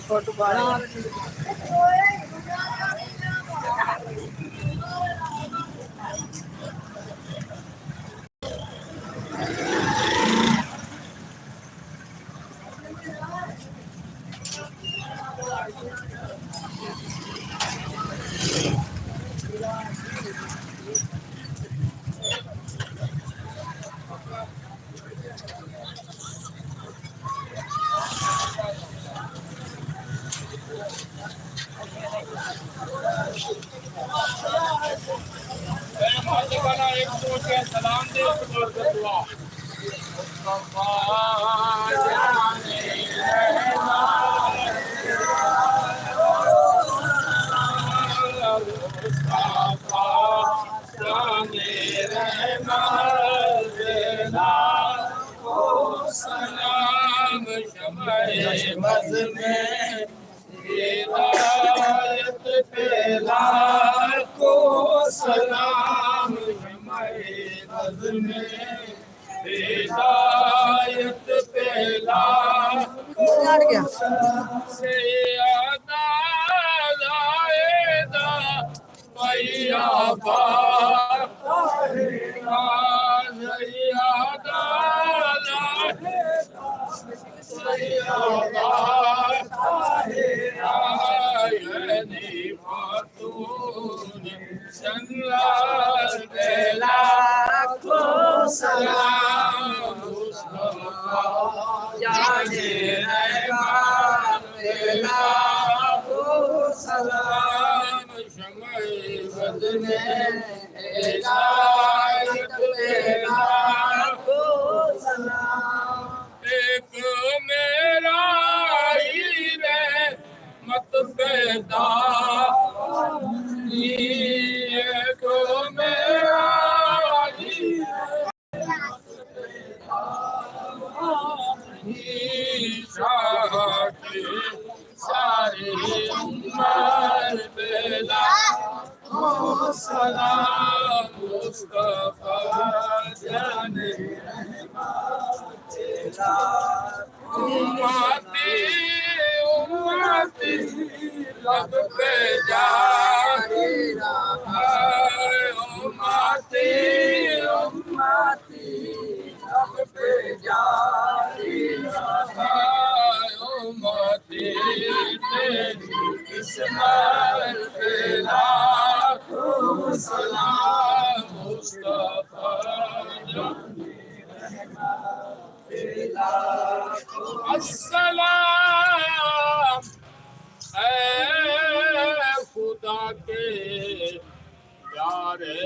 photo बड़ा सलाम दे सलाम मज में हिदायत पेला को सलाम मज में हिदायत पेला से आदा लाएदा पैया बार एक मेरा मत पैदा एक मेरा सारे बेला सलाम मुस्तफा जाने उम्मती उम्मती लब पे जारी उम्मती उम्मती लब पे जारी उम्मती तेरी किस्मत पे लाखों सलाम मुस्तफा अस्सलाम ऐ खुदा के प्यारे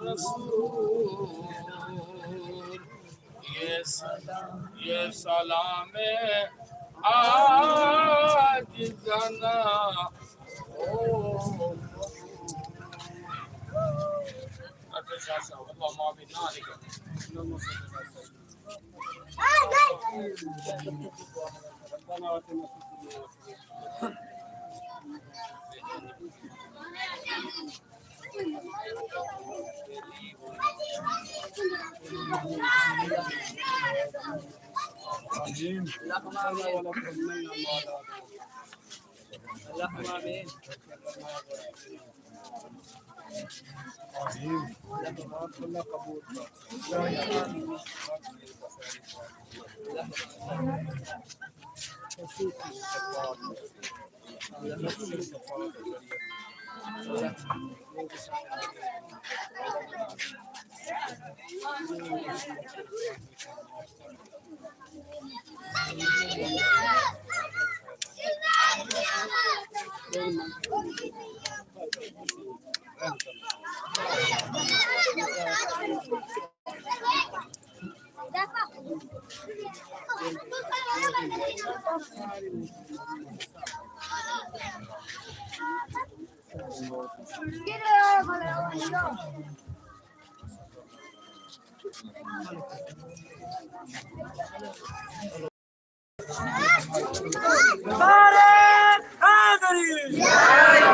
रसूल ये सलाम आज जना ओ